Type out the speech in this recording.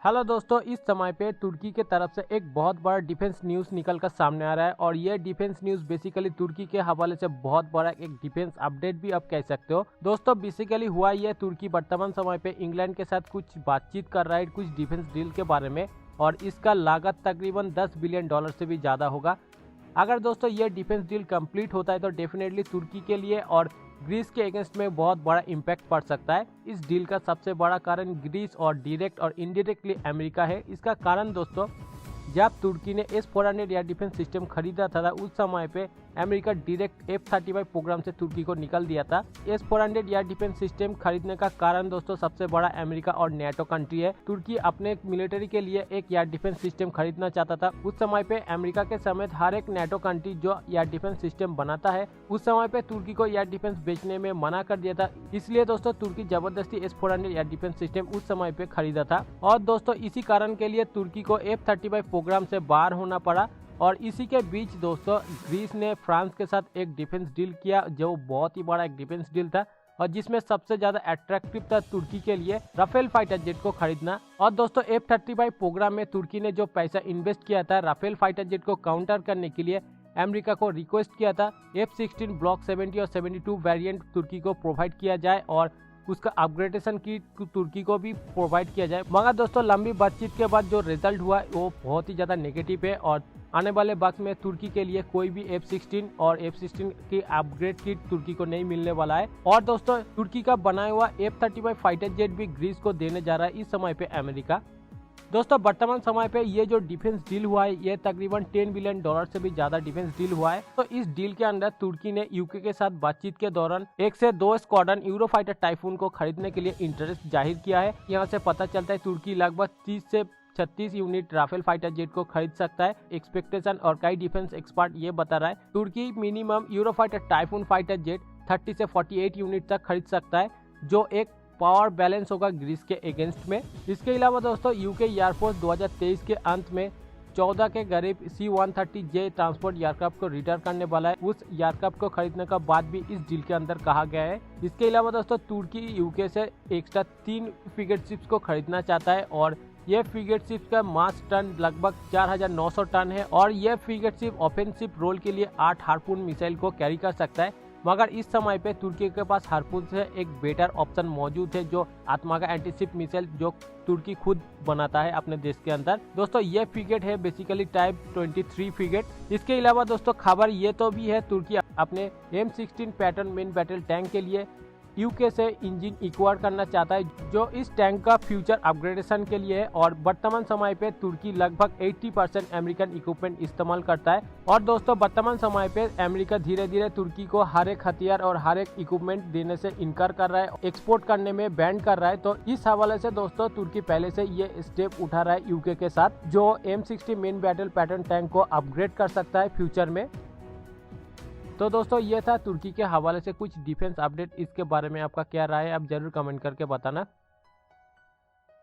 Hello दोस्तों, इस समय पे तुर्की के तरफ से एक बहुत बड़ा डिफेंस न्यूज़ निकल कर सामने आ रहा है और ये डिफेंस न्यूज़ बेसिकली तुर्की के हवाले से बहुत बड़ा एक डिफेंस अपडेट भी आप कह सकते हो। दोस्तों बेसिकली हुआ ये, तुर्की वर्तमान समय पे इंग्लैंड के साथ कुछ बातचीत कर रहा है कुछ डिफेंस डील के बारे में और इसका लागत तकरीबन $10 बिलियन से भी ज़्यादा होगा। अगर दोस्तों ये डिफेंस डील कंप्लीट होता है तो डेफिनेटली तुर्की के लिए और ग्रीस के अगेंस्ट में बहुत बड़ा इम्पैक्ट पड़ सकता है। इस डील का सबसे बड़ा कारण ग्रीस और डायरेक्ट और इनडायरेक्टली अमेरिका है। इसका कारण दोस्तों, जब तुर्की ने S-400 एयर डिफेंस सिस्टम खरीदा था उस समय पे अमेरिका डायरेक्ट F-35 प्रोग्राम से तुर्की को निकल दिया था। S-400 एयर डिफेंस सिस्टम खरीदने का कारण दोस्तों सबसे बड़ा अमेरिका और नेटो कंट्री है। तुर्की अपने मिलिट्री के लिए एक एयर डिफेंस सिस्टम खरीदना चाहता था। उस समय पे अमेरिका के समेत हर एक नेटो कंट्री जो एयर डिफेंस सिस्टम बनाता है उस समय पे तुर्की को एयर डिफेंस बेचने में मना कर दिया था। इसलिए दोस्तों तुर्की जबरदस्ती S-400 एयर डिफेंस सिस्टम उस समय पे खरीदा था और दोस्तों इसी कारण के लिए तुर्की को F-35 प्रोग्राम से बाहर होना पड़ा। और इसी के बीच दोस्तों ग्रीस ने फ्रांस के साथ एक डिफेंस डील किया जो बहुत ही बड़ा एक डिफेंस डील था और जिसमें सबसे ज्यादा अट्रैक्टिव था तुर्की के लिए राफेल फाइटर जेट को खरीदना। और दोस्तों F-35 प्रोग्राम में तुर्की ने जो पैसा इन्वेस्ट किया था राफेल फाइटर जेट को काउंटर करने के लिए अमेरिका को रिक्वेस्ट किया था F-16 ब्लॉक 70 और 72 वेरिएंट तुर्की को प्रोवाइड किया जाए और उसका अपग्रेडेशन की तुर्की को भी प्रोवाइड किया जाए। मगर दोस्तों लंबी बातचीत के बाद जो रिजल्ट हुआ वो बहुत ही ज़्यादा नेगेटिव है और आने वाले वक्त में तुर्की के लिए कोई भी F-16 और F-16 की अपग्रेड किट तुर्की को नहीं मिलने वाला है। और दोस्तों तुर्की का बनाया हुआ F-35 फाइटर जेट भी ग्रीस को देने जा रहा है इस समय पे अमेरिका। दोस्तों वर्तमान समय पे ये जो डिफेंस डील हुआ है ये तकरीबन $10 बिलियन से भी ज्यादा डिफेंस डील हुआ है। तो इस डील के अंदर तुर्की ने यूके के साथ बातचीत के दौरान 1 से 2 स्क्वाड्रन यूरोफाइटर टाइफून को खरीदने के लिए इंटरेस्ट जाहिर किया है। यहाँ से पता चलता है तुर्की लगभग 30 से 36 यूनिट राफेल फाइटर जेट को खरीद सकता है। एक्सपेक्टेशन और कई डिफेंस एक्सपर्ट ये बता रहा है तुर्की minimum Eurofighter Typhoon fighter jet 30 से 48 यूनिट तक खरीद सकता है जो एक पावर बैलेंस होगा ग्रीस के अगेंस्ट में। इसके अलावा दोस्तों यूके एयरफोर्स 2023 के अंत में 14 के करीब C-130J ट्रांसपोर्ट एयरक्राफ्ट को रिटर्न करने वाला है। उस एयरक्राफ्ट को खरीदने का बात भी इस डील के अंदर कहा गया है। इसके अलावा दोस्तों तुर्की यूके से एक्स्ट्रा 3 फ्रिगेट शिप्स को खरीदना चाहता है और यह फ्रिगेट शिप का मास टन लगभग 4900 टन है और यह फ्रिगेट शिप ऑफेंसिव रोल के लिए 8 हार्पून मिसाइल को कैरी कर सकता है। मगर इस समय पे तुर्की के पास हार्पून से एक बेटर ऑप्शन मौजूद है जो आत्मागा एंटीशिप मिसाइल जो तुर्की खुद बनाता है अपने देश के अंदर। दोस्तों ये फ्रिगेट है बेसिकली टाइप 23 फ्रिगेट। इसके अलावा दोस्तों खबर ये तो भी है तुर्की अपने M16 pattern main battle tank के लिए यूके से इंजन एक्वायर करना चाहता है जो इस टैंक का फ्यूचर अपग्रेडेशन के लिए है। और वर्तमान समय पे तुर्की लगभग 80% अमेरिकन इक्विपमेंट इस्तेमाल करता है। और दोस्तों वर्तमान समय पे अमेरिका धीरे धीरे तुर्की को हर एक हथियार और हर एक इक्विपमेंट देने से इनकार कर रहा है, एक्सपोर्ट करने में बैन कर रहा है। तो इस हवाले से दोस्तों तुर्की पहले से ये स्टेप उठा रहा है यूके के साथ जो M60 main battle Patton tank को अपग्रेड कर सकता है फ्यूचर में। तो दोस्तों ये था तुर्की के हवाले से कुछ डिफेंस अपडेट। इसके बारे में आपका क्या राय है आप जरूर कमेंट करके बताना।